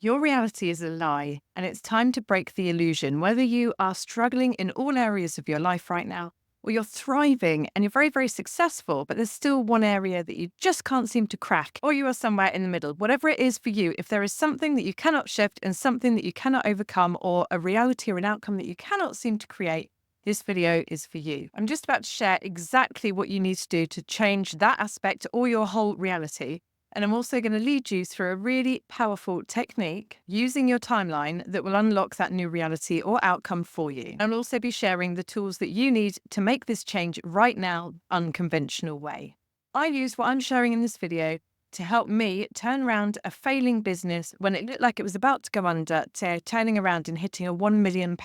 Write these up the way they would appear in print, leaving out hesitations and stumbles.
Your reality is a lie, and it's time to break the illusion. Whether you are struggling in all areas of your life right now, or you're thriving and you're very, very successful, but there's still one area that you just can't seem to crack, or you are somewhere in the middle, whatever it is for you, if there is something that you cannot shift and something that you cannot overcome, or a reality or an outcome that you cannot seem to create, this video is for you. I'm just about to share exactly what you need to do to change that aspect or your whole reality. And I'm also going to lead you through a really powerful technique using your timeline that will unlock that new reality or outcome for you. I'll also be sharing the tools that you need to make this change right now, unconventional way. I use what I'm sharing in this video to help me turn around a failing business when it looked like it was about to go under to turning around and hitting a £1 million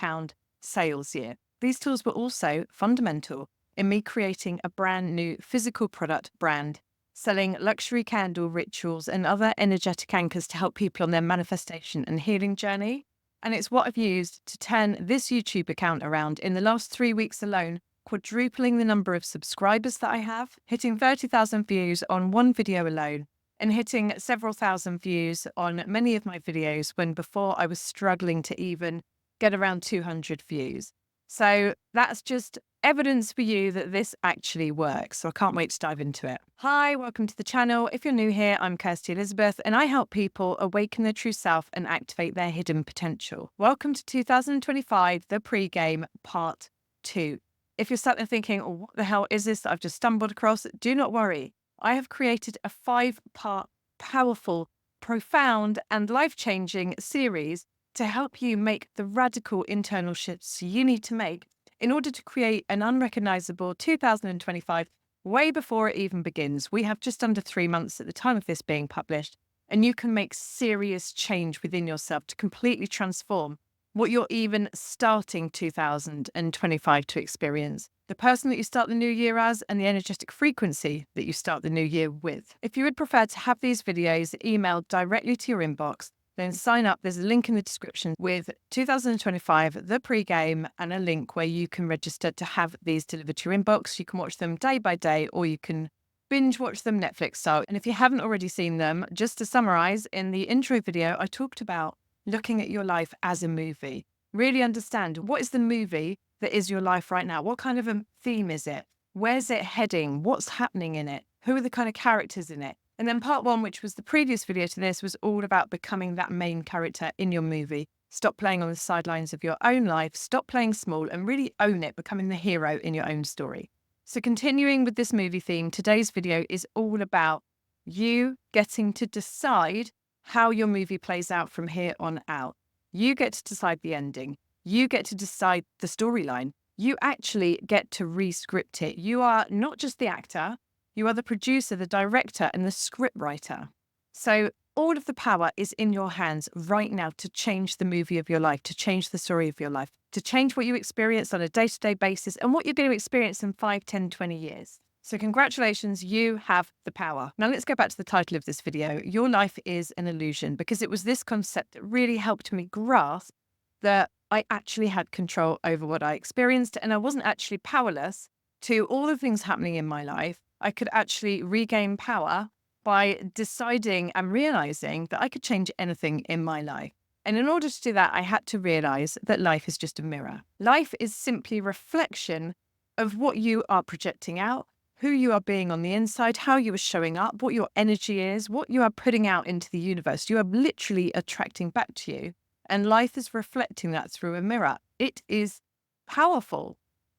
sales year. These tools were also fundamental in me creating a brand new physical product brand, selling luxury candle rituals and other energetic anchors to help people on their manifestation and healing journey. And it's what I've used to turn this YouTube account around in the last 3 weeks alone, quadrupling the number of subscribers that I have, hitting 30,000 views on one video alone, and hitting several thousand views on many of my videos when before I was struggling to even get around 200 views. So that's just evidence for you that this actually works. So I can't wait to dive into it. Hi, welcome to the channel. If you're new here, I'm Kirsty Elizabeth, and I help people awaken their true self and activate their hidden potential. Welcome to 2025, the pre-game part 2. If you're sat there thinking, oh, what the hell is this that I've just stumbled across? Do not worry. I have created a 5-part powerful, profound, and life-changing series to help you make the radical internal shifts you need to make in order to create an unrecognizable 2025 way before it even begins. We have just under 3 months at the time of this being published, and you can make serious change within yourself to completely transform what you're even starting 2025 to experience, the person that you start the new year as, and the energetic frequency that you start the new year with. If you would prefer to have these videos emailed directly to your inbox, then sign up. There's a link in the description with 2025, the pre-game, and a link where you can register to have these delivered to your inbox. You can watch them day by day, or you can binge watch them Netflix style. And if you haven't already seen them, just to summarize, in the intro video, I talked about looking at your life as a movie. Really understand, what is the movie that is your life right now? What kind of a theme is it? Where's it heading? What's happening in it? Who are the kind of characters in it? And then part 1, which was the previous video to this, was all about becoming that main character in your movie. Stop playing on the sidelines of your own life, stop playing small, and really own it, becoming the hero in your own story. So continuing with this movie theme, today's video is all about you getting to decide how your movie plays out from here on out. You get to decide the ending. You get to decide the storyline. You actually get to re-script it. You are not just the actor, you are the producer, the director, and the script writer. So all of the power is in your hands right now to change the movie of your life, to change the story of your life, to change what you experience on a day-to-day basis and what you're going to experience in 5, 10, 20 years. So congratulations, you have the power. Now let's go back to the title of this video. Your life is an illusion, because it was this concept that really helped me grasp that I actually had control over what I experienced, and I wasn't actually powerless to all the things happening in my life. I could actually regain power by deciding and realizing that I could change anything in my life. And in order to do that, I had to realize that life is just a mirror. Life is simply a reflection of what you are projecting out, who you are being on the inside, how you are showing up, what your energy is, what you are putting out into the universe. You are literally attracting back to you. And life is reflecting that through a mirror. It is powerful.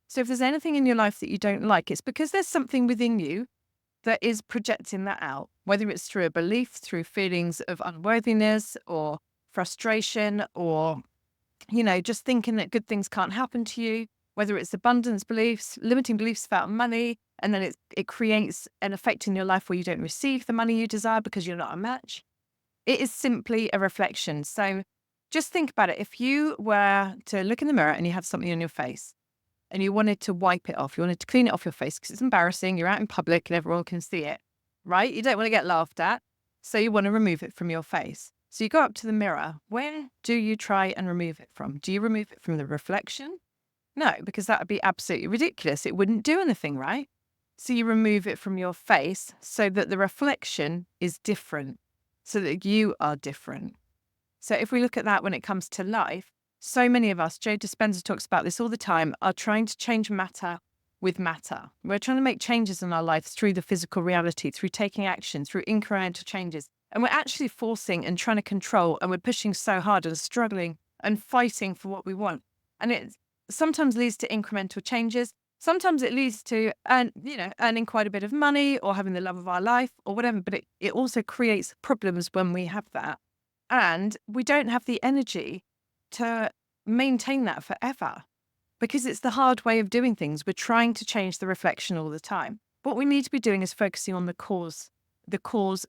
So if there's anything in your life that you don't like, it's because there's something within you that is projecting that out, whether it's through a belief, through feelings of unworthiness or frustration, or, just thinking that good things can't happen to you, whether it's abundance beliefs, limiting beliefs about money, and then it creates an effect in your life where you don't receive the money you desire because you're not a match. It is simply a reflection. So just think about it. If you were to look in the mirror and you had something on your face, and you wanted to wipe it off, you wanted to clean it off your face because it's embarrassing, you're out in public and everyone can see it, right? You don't want to get laughed at, so you want to remove it from your face. So you go up to the mirror. Where do you try and remove it from? Do you remove it from the reflection? No, because that would be absolutely ridiculous. It wouldn't do anything, right? So you remove it from your face so that the reflection is different, so that you are different. So if we look at that when it comes to life, so many of us, Joe Dispenza talks about this all the time, are trying to change matter with matter. We're trying to make changes in our lives through the physical reality, through taking action, through incremental changes. And we're actually forcing and trying to control, and we're pushing so hard and struggling and fighting for what we want. And it sometimes leads to incremental changes. Sometimes it leads to, earning quite a bit of money or having the love of our life or whatever. But it also creates problems when we have that. And we don't have the energy to maintain that forever because it's the hard way of doing things. We're trying to change the reflection all the time. What we need to be doing is focusing on the cause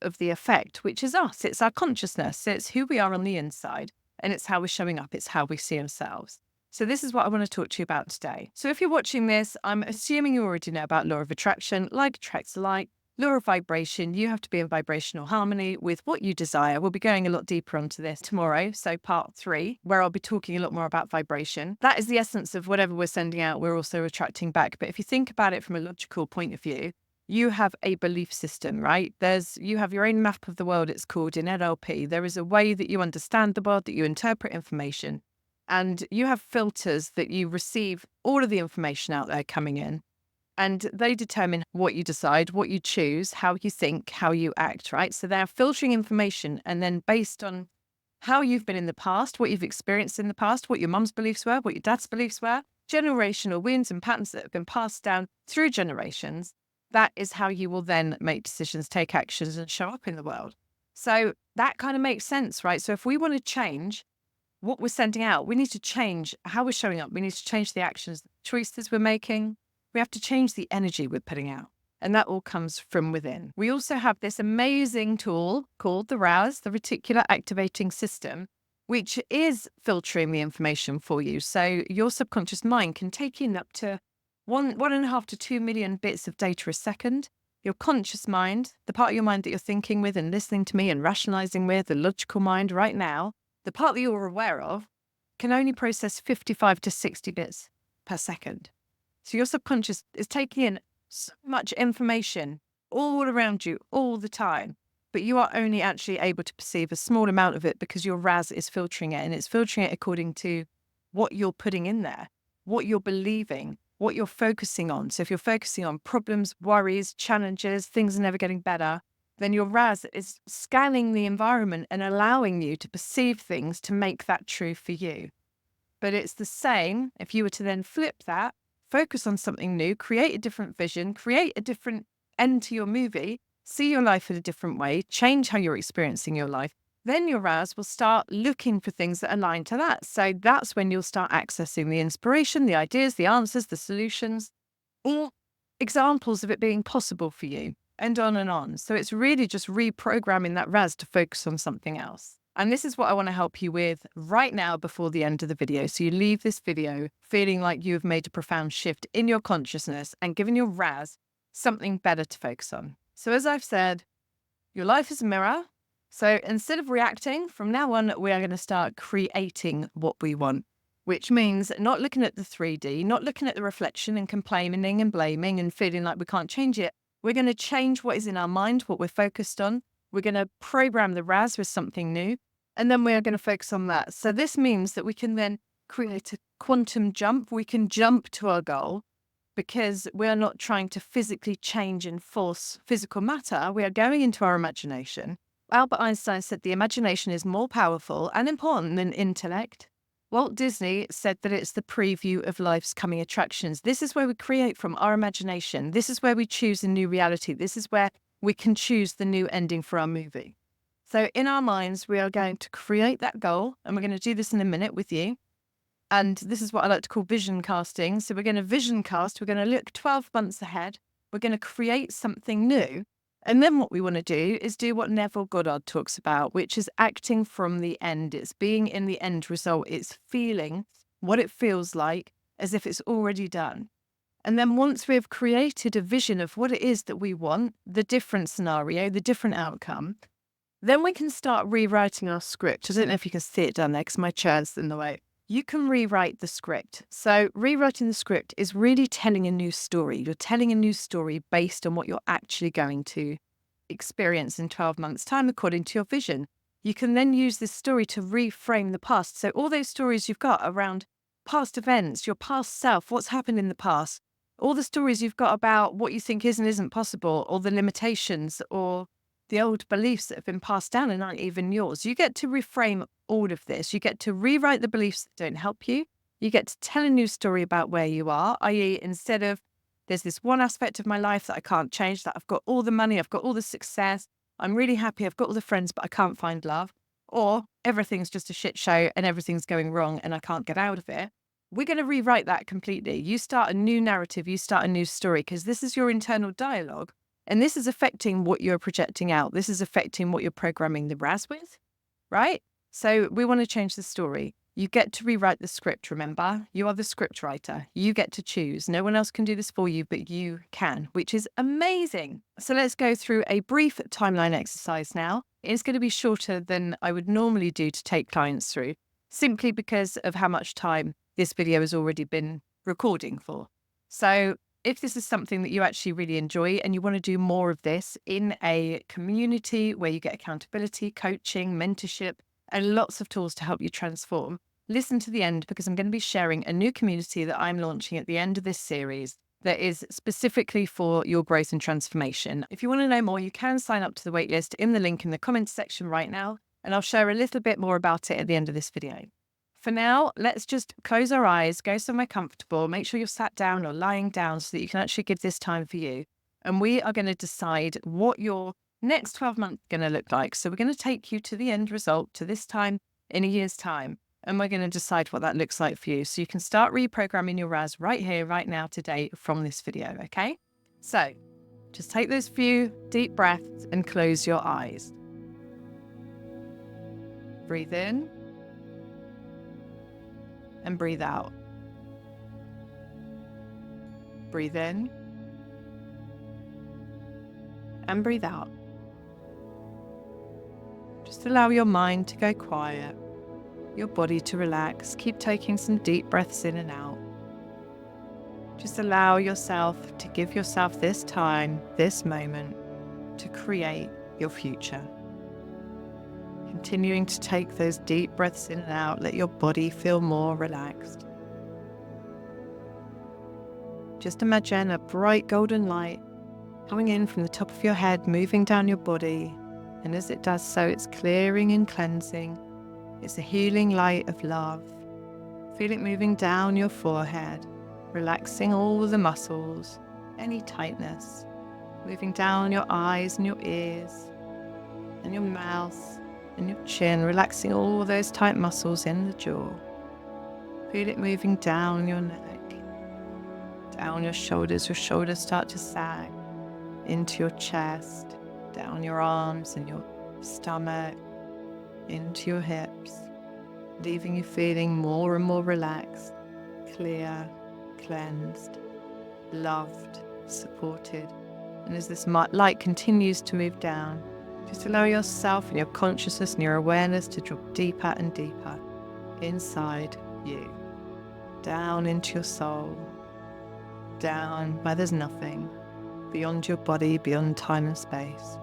of the effect, which is us. It's our consciousness. It's who we are on the inside, and it's how we're showing up. It's how we see ourselves. So this is what I want to talk to you about today. So if you're watching this, I'm assuming you already know about law of attraction, like attracts like, law of vibration. You have to be in vibrational harmony with what you desire. We'll be going a lot deeper onto this tomorrow. So part 3, where I'll be talking a lot more about vibration. That is the essence of whatever we're sending out, we're also attracting back. But if you think about it from a logical point of view, you have a belief system, right? You have your own map of the world, it's called in NLP. There is a way that you understand the world, that you interpret information. And you have filters that you receive all of the information out there coming in. And they determine what you decide, what you choose, how you think, how you act, right? So they're filtering information. And then based on how you've been in the past, what you've experienced in the past, what your mum's beliefs were, what your dad's beliefs were, generational wounds and patterns that have been passed down through generations, that is how you will then make decisions, take actions, and show up in the world. So that kind of makes sense, right? So if we want to change what we're sending out, we need to change how we're showing up. We need to change the actions, the choices we're making. We have to change the energy we're putting out. And that all comes from within. We also have this amazing tool called the RAS, the Reticular Activating System, which is filtering the information for you. So your subconscious mind can take in up to 1.5 to 2 million bits of data a second. Your conscious mind, the part of your mind that you're thinking with and listening to me and rationalizing with, the logical mind right now, the part that you're aware of, can only process 55 to 60 bits per second. So your subconscious is taking in so much information all around you all the time, but you are only actually able to perceive a small amount of it because your RAS is filtering it, and it's filtering it according to what you're putting in there, what you're believing, what you're focusing on. So if you're focusing on problems, worries, challenges, things are never getting better, then your RAS is scanning the environment and allowing you to perceive things to make that true for you. But it's the same if you were to then flip that, focus on something new, create a different vision, create a different end to your movie, see your life in a different way, change how you're experiencing your life, then your RAS will start looking for things that align to that. So that's when you'll start accessing the inspiration, the ideas, the answers, the solutions, or examples of it being possible for you, and on and on. So it's really just reprogramming that RAS to focus on something else. And this is what I want to help you with right now before the end of the video. So you leave this video feeling like you have made a profound shift in your consciousness and given your RAS something better to focus on. So as I've said, your life is a mirror. So instead of reacting, from now on, we are going to start creating what we want, which means not looking at the 3D, not looking at the reflection and complaining and blaming and feeling like we can't change it. We're going to change what is in our mind, what we're focused on. We're going to program the RAS with something new, and then we're going to focus on that. So this means that we can then create a quantum jump. We can jump to our goal because we're not trying to physically change and force physical matter. We are going into our imagination. Albert Einstein said the imagination is more powerful and important than intellect. Walt Disney said that it's the preview of life's coming attractions. This is where we create from our imagination. This is where we choose a new reality. This is where we can choose the new ending for our movie. So in our minds, we are going to create that goal, and we're going to do this in a minute with you. And this is what I like to call vision casting. So we're going to vision cast. We're going to look 12 months ahead. We're going to create something new. And then what we want to do is do what Neville Goddard talks about, which is acting from the end. It's being in the end result. It's feeling what it feels like as if it's already done. And then once we've created a vision of what it is that we want, the different scenario, the different outcome, then we can start rewriting our script. I don't know if you can see it down there because my chair's in the way. You can rewrite the script. So rewriting the script is really telling a new story. You're telling a new story based on what you're actually going to experience in 12 months' time according to your vision. you can then use this story to reframe the past. So all those stories you've got around past events, your past self, what's happened in the past, all the stories you've got about what you think is and isn't possible, or the limitations, or the old beliefs that have been passed down and aren't even yours. You get to reframe all of this. You get to rewrite the beliefs that don't help you. You get to tell a new story about where you are, i.e., instead of there's this one aspect of my life that I can't change, that I've got all the money, I've got all the success, I'm really happy, I've got all the friends, but I can't find love, or everything's just a shit show and everything's going wrong and I can't get out of it. We're going to rewrite that completely. You start a new narrative, you start a new story, because this is your internal dialogue. And this is affecting what you're projecting out. This is affecting what you're programming the RAS with, right? So we want to change the story. You get to rewrite the script, remember? You are the script writer. You get to choose. No one else can do this for you, but you can, which is amazing. So let's go through a brief timeline exercise now. It's going to be shorter than I would normally do to take clients through, simply because of how much time this video has already been recording for. So if this is something that you actually really enjoy and you want to do more of this in a community where you get accountability, coaching, mentorship, and lots of tools to help you transform, listen to the end, because I'm going to be sharing a new community that I'm launching at the end of this series that is specifically for your growth and transformation. If you want to know more, you can sign up to the waitlist in the link in the comments section right now, and I'll share a little bit more about it at the end of this video. For now, let's just close our eyes, go somewhere comfortable, make sure you're sat down or lying down so that you can actually give this time for you. And we are going to decide what your next 12 months is going to look like. So we're going to take you to the end result, to this time in a year's time. And we're going to decide what that looks like for you. So you can start reprogramming your RAS right here, right now, today from this video, okay? So just take those few deep breaths and close your eyes. Breathe in. And breathe out. Breathe in. And breathe out. Just allow your mind to go quiet, your body to relax. Keep taking some deep breaths in and out. Just allow yourself to give yourself this time, this moment, to create your future. Continuing to take those deep breaths in and out, let your body feel more relaxed. Just imagine a bright golden light coming in from the top of your head, moving down your body. And as it does so, it's clearing and cleansing. It's a healing light of love. Feel it moving down your forehead, relaxing all the muscles, any tightness, moving down your eyes and your ears and your mouth and your chin, relaxing all those tight muscles in the jaw. Feel it moving down your neck, down your shoulders. Your shoulders start to sag into your chest, down your arms and your stomach, into your hips, leaving you feeling more and more relaxed, clear, cleansed, loved, supported. And as this light continues to move down, just allow yourself and your consciousness and your awareness to drop deeper and deeper inside you, down into your soul, down where there's nothing, beyond your body, beyond time and space.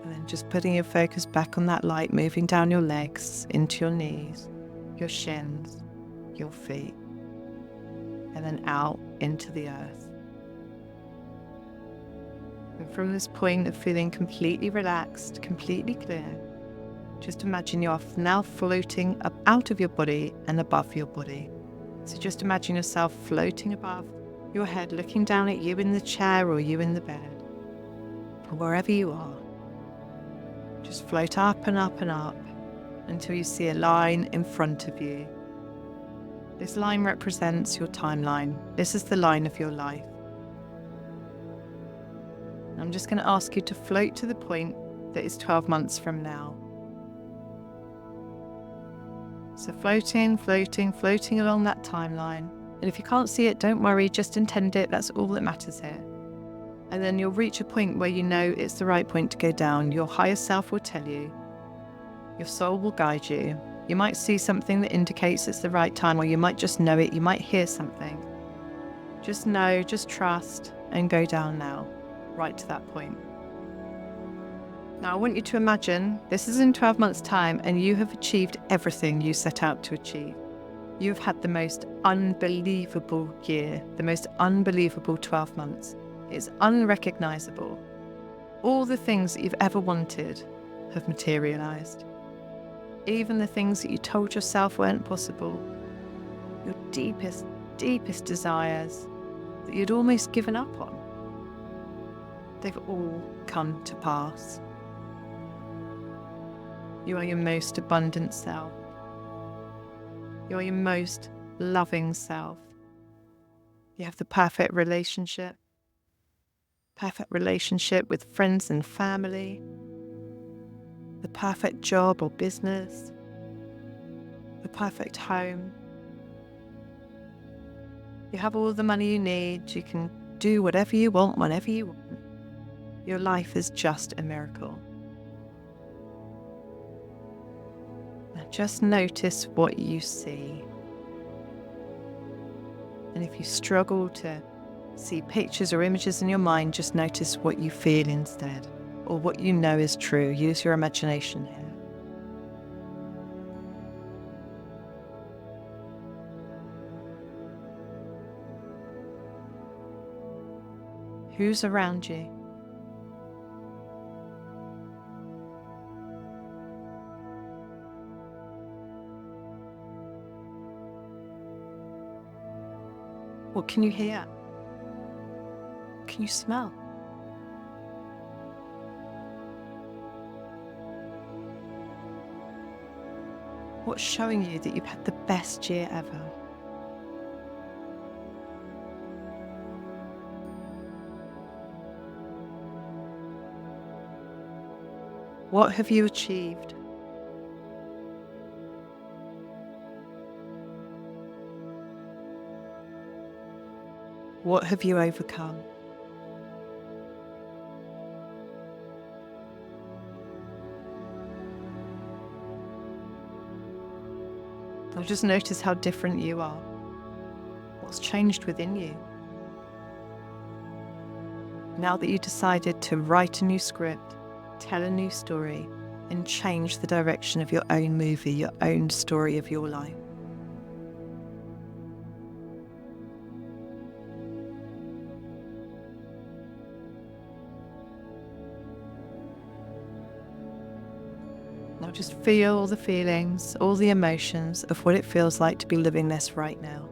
And then just putting your focus back on that light, moving down your legs, into your knees, your shins, your feet, and then out into the earth. And from this point of feeling completely relaxed, completely clear, just imagine you're now floating up out of your body and above your body. So just imagine yourself floating above your head, looking down at you in the chair or you in the bed, or wherever you are. Just float up and up and up until you see a line in front of you. This line represents your timeline. This is the line of your life. I'm just going to ask you to float to the point that is 12 months from now. So floating, floating, floating along that timeline. And if you can't see it, don't worry, just intend it. That's all that matters here. And then you'll reach a point where you know it's the right point to go down. Your higher self will tell you. Your soul will guide you. You might see something that indicates it's the right time, or you might just know it. You might hear something. Just know, just trust, and go down now, right to that point. Now, I want you to imagine this is in 12 months' time and you have achieved everything you set out to achieve. You've had the most unbelievable year, the most unbelievable 12 months. It's unrecognizable. All the things that you've ever wanted have materialized. Even the things that you told yourself weren't possible, your deepest, deepest desires that you'd almost given up on, they've all come to pass. You are your most abundant self. You are your most loving self. You have the perfect relationship with friends and family, the perfect job or business, the perfect home. You have all the money you need. You can do whatever you want, whenever you want. Your life is just a miracle. Now just notice what you see. And if you struggle to see pictures or images in your mind, just notice what you feel instead, or what you know is true. Use your imagination here. Who's around you? What can you hear? Can you smell? What's showing you that you've had the best year ever? What have you achieved? What have you overcome? Now just notice how different you are. What's changed within you? Now that you decided to write a new script, tell a new story, and change the direction of your own movie, your own story of your life. Now just feel all the feelings, all the emotions of what it feels like to be living this right now.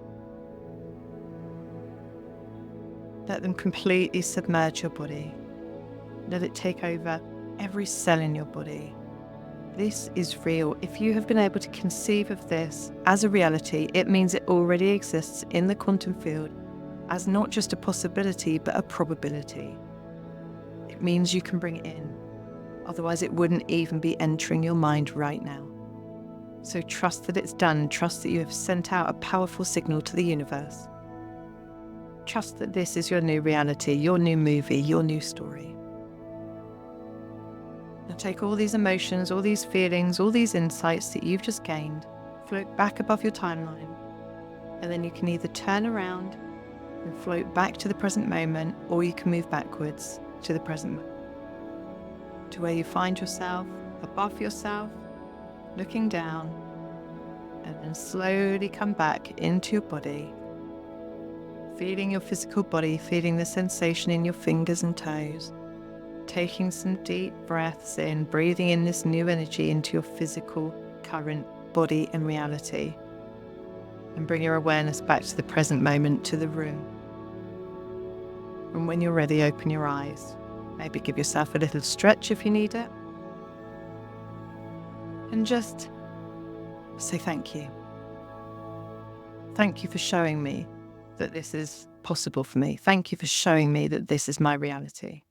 Let them completely submerge your body. Let it take over every cell in your body. This is real. If you have been able to conceive of this as a reality, it means it already exists in the quantum field as not just a possibility, but a probability. It means you can bring it in. Otherwise, it wouldn't even be entering your mind right now. So trust that it's done. Trust that you have sent out a powerful signal to the universe. Trust that this is your new reality, your new movie, your new story. Now take all these emotions, all these feelings, all these insights that you've just gained, float back above your timeline, and then you can either turn around and float back to the present moment, or you can move backwards to the present moment, to where you find yourself, above yourself, looking down, and then slowly come back into your body, feeling your physical body, feeling the sensation in your fingers and toes, taking some deep breaths in, breathing in this new energy into your physical, current body and reality, and bring your awareness back to the present moment, to the room. And when you're ready, open your eyes. Maybe give yourself a little stretch if you need it. And just say thank you. Thank you for showing me that this is possible for me. Thank you for showing me that this is my reality.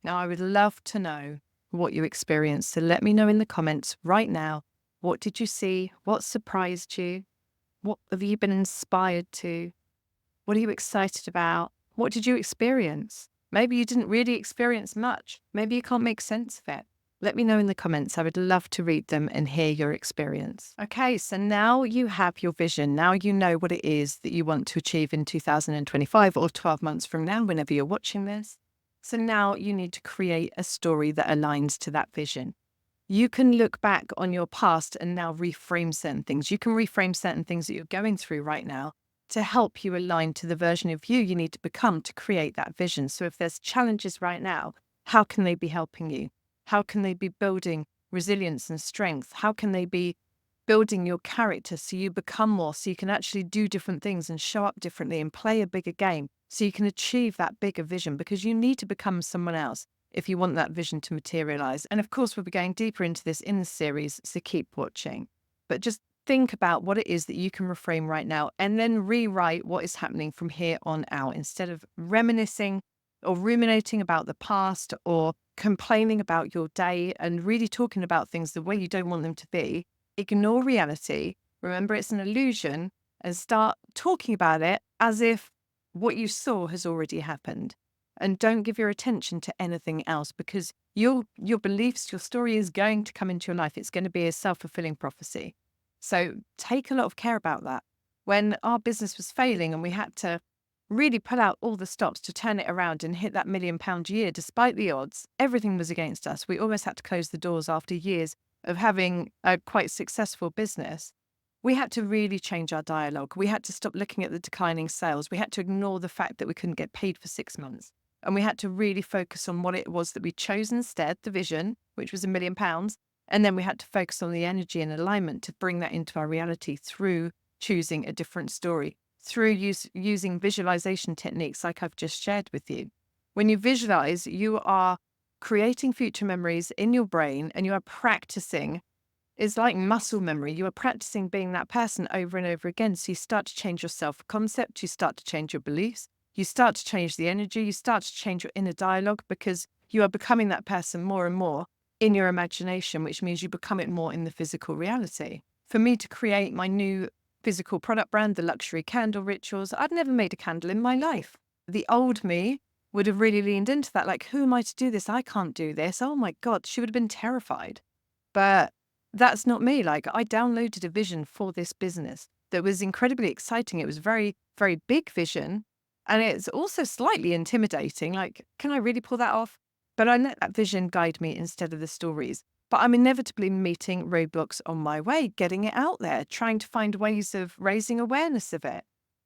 Now, I would love to know what you experienced. So let me know in the comments right now. What did you see? What surprised you? What have you been inspired to? What are you excited about? What did you experience? Maybe you didn't really experience much. Maybe you can't make sense of it. Let me know in the comments. I would love to read them and hear your experience. Okay, so now you have your vision. Now you know what it is that you want to achieve in 2025 or 12 months from now, whenever you're watching this. So now you need to create a story that aligns to that vision. You can look back on your past and now reframe certain things. You can reframe certain things that you're going through right now to help you align to the version of you need to become to create that vision. So if there's challenges right now, how can they be helping you? How can they be building resilience and strength? How can they be building your character so you become more, so you can actually do different things and show up differently and play a bigger game so you can achieve that bigger vision, because you need to become someone else if you want that vision to materialize. And of course, we'll be going deeper into this in the series, so keep watching. But just think about what it is that you can reframe right now and then rewrite what is happening from here on out instead of reminiscing or ruminating about the past or complaining about your day and really talking about things the way you don't want them to be. Ignore reality. Remember, it's an illusion, and start talking about it as if what you saw has already happened. And don't give your attention to anything else, because your beliefs, your story is going to come into your life. It's going to be a self-fulfilling prophecy. So take a lot of care about that. When our business was failing and we had to really pull out all the stops to turn it around and hit that £1 million year, despite the odds, everything was against us. We almost had to close the doors after years of having a quite successful business. We had to really change our dialogue. We had to stop looking at the declining sales. We had to ignore the fact that we couldn't get paid for 6 months. And we had to really focus on what it was that we chose instead, the vision, which was £1 million. And then we had to focus on the energy and alignment to bring that into our reality through choosing a different story, through using visualization techniques like I've just shared with you. When you visualize, you are creating future memories in your brain, and you are practicing. It's like muscle memory. You are practicing being that person over and over again. So you start to change your self-concept, you start to change your beliefs, you start to change the energy, you start to change your inner dialogue, because you are becoming that person more and more in your imagination, which means you become it more in the physical reality. For me to create my new physical product brand, the luxury candle rituals, I'd never made a candle in my life. The old me would have really leaned into that. Like, who am I to do this? I can't do this. Oh my God, she would have been terrified. But that's not me. Like, I downloaded a vision for this business that was incredibly exciting. It was very, very big vision. And it's also slightly intimidating. Like, can I really pull that off? But I let that vision guide me instead of the stories. But I'm inevitably meeting roadblocks on my way, getting it out there, trying to find ways of raising awareness of it.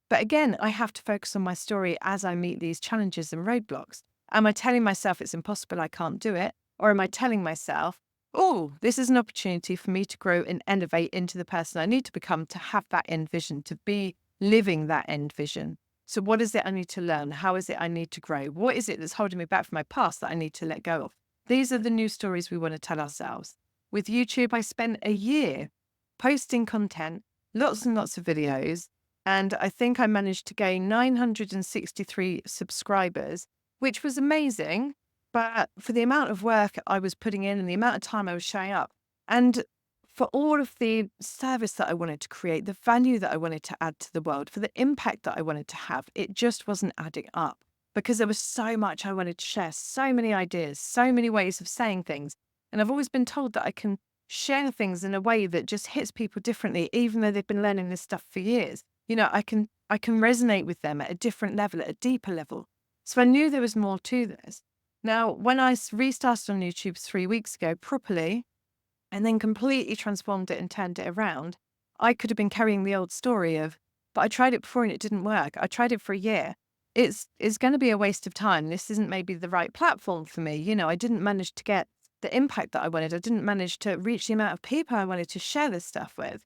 But again, I have to focus on my story as I meet these challenges and roadblocks. Am I telling myself it's impossible, I can't do it? Or am I telling myself, oh, this is an opportunity for me to grow and elevate into the person I need to become to have that end vision, to be living that end vision? So what is it I need to learn? How is it I need to grow? What is it that's holding me back from my past that I need to let go of? These are the new stories we want to tell ourselves. With YouTube, I spent a year posting content, lots and lots of videos, and I think I managed to gain 963 subscribers, which was amazing. But for the amount of work I was putting in and the amount of time I was showing up, and for all of the service that I wanted to create, the value that I wanted to add to the world, for the impact that I wanted to have, it just wasn't adding up, because there was so much I wanted to share, so many ideas, so many ways of saying things. And I've always been told that I can share things in a way that just hits people differently, even though they've been learning this stuff for years. You know, I can resonate with them at a different level, at a deeper level. So I knew there was more to this. Now, when I restarted on YouTube 3 weeks ago properly, and then completely transformed it and turned it around, I could have been carrying the old story of, but I tried it before and it didn't work. I tried it for a year. It's going to be a waste of time. This isn't maybe the right platform for me. You know, I didn't manage to get the impact that I wanted. I didn't manage to reach the amount of people I wanted to share this stuff with.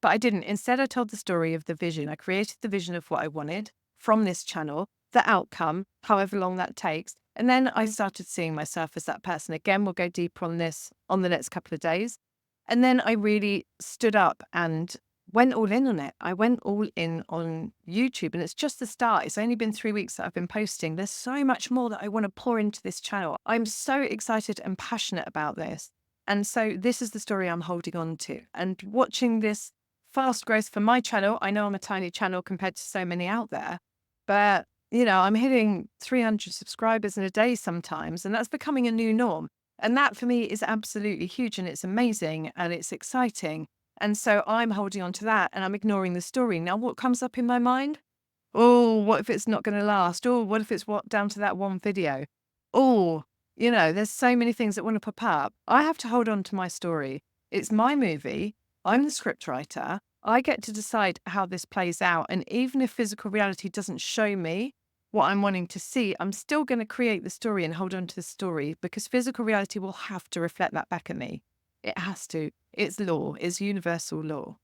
But I didn't. Instead, I told the story of the vision. I created the vision of what I wanted from this channel, the outcome, however long that takes. And then I started seeing myself as that person. Again, we'll go deeper on this on the next couple of days. And then I really stood up and went all in on it. I went all in on YouTube, and it's just the start. It's only been 3 weeks that I've been posting. There's so much more that I want to pour into this channel. I'm so excited and passionate about this. And so this is the story I'm holding on to. And watching this fast growth for my channel, I know I'm a tiny channel compared to so many out there, but you know, I'm hitting 300 subscribers in a day sometimes, and that's becoming a new norm. And that for me is absolutely huge, and it's amazing and it's exciting. And so I'm holding on to that and I'm ignoring the story. Now, what comes up in my mind? Oh, what if it's not going to last? Oh, what if it's down to that one video? Oh, there's so many things that want to pop up. I have to hold on to my story. It's my movie. I'm the scriptwriter. I get to decide how this plays out. And even if physical reality doesn't show me what I'm wanting to see, I'm still going to create the story and hold on to the story because physical reality will have to reflect that back at me. It has to. It's law, it's universal law.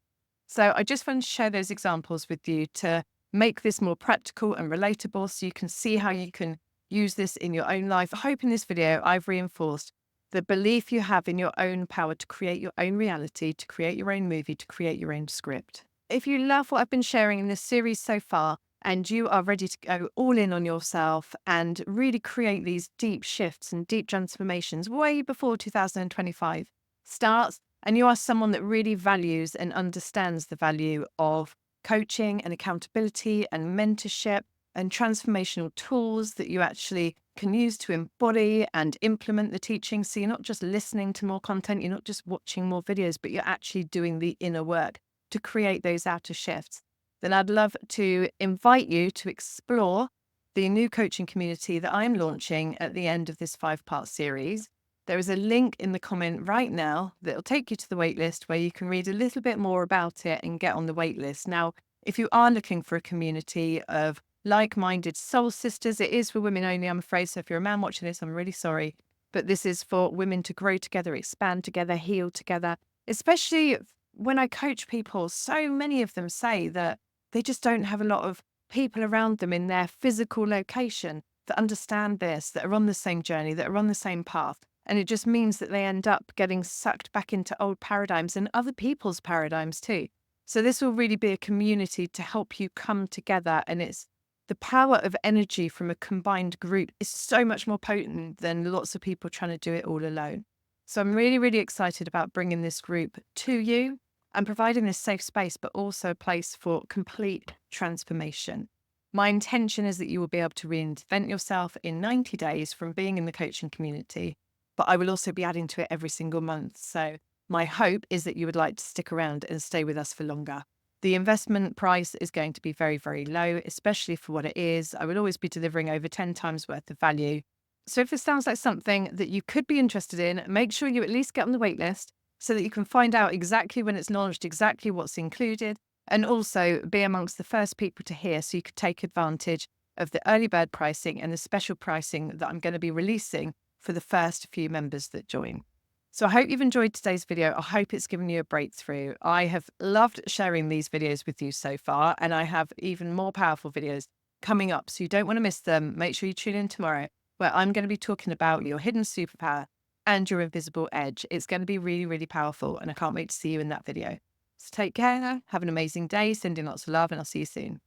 So I just wanted to share those examples with you to make this more practical and relatable so you can see how you can use this in your own life. I hope in this video I've reinforced the belief you have in your own power to create your own reality, to create your own movie, to create your own script. If you love what I've been sharing in this series so far and you are ready to go all in on yourself and really create these deep shifts and deep transformations way before 2025 starts, and you are someone that really values and understands the value of coaching and accountability and mentorship and transformational tools that you actually can use to embody and implement the teaching. So you're not just listening to more content, you're not just watching more videos, but you're actually doing the inner work to create those outer shifts. Then I'd love to invite you to explore the new coaching community that I'm launching at the end of this 5-part series. There is a link in the comment right now that will take you to the waitlist where you can read a little bit more about it and get on the waitlist. Now, if you are looking for a community of like-minded soul sisters, it is for women only, I'm afraid. So if you're a man watching this, I'm really sorry. But this is for women to grow together, expand together, heal together. Especially when I coach people, so many of them say that they just don't have a lot of people around them in their physical location that understand this, that are on the same journey, that are on the same path. And it just means that they end up getting sucked back into old paradigms and other people's paradigms too. So this will really be a community to help you come together. And it's the power of energy from a combined group is so much more potent than lots of people trying to do it all alone. So I'm really, really excited about bringing this group to you and providing this safe space, but also a place for complete transformation. My intention is that you will be able to reinvent yourself in 90 days from being in the coaching community, but I will also be adding to it every single month. So my hope is that you would like to stick around and stay with us for longer. The investment price is going to be very, very low, especially for what it is. I will always be delivering over 10 times worth of value. So if this sounds like something that you could be interested in, make sure you at least get on the wait list so that you can find out exactly when it's launched, exactly what's included, and also be amongst the first people to hear so you could take advantage of the early bird pricing and the special pricing that I'm going to be releasing for the first few members that join. So I hope you've enjoyed today's video. I hope it's given you a breakthrough. I have loved sharing these videos with you so far, and I have even more powerful videos coming up. So you don't want to miss them. Make sure you tune in tomorrow, where I'm going to be talking about your hidden superpower and your invisible edge. It's going to be really, really powerful, and I can't wait to see you in that video. So take care, have an amazing day, sending lots of love, and I'll see you soon.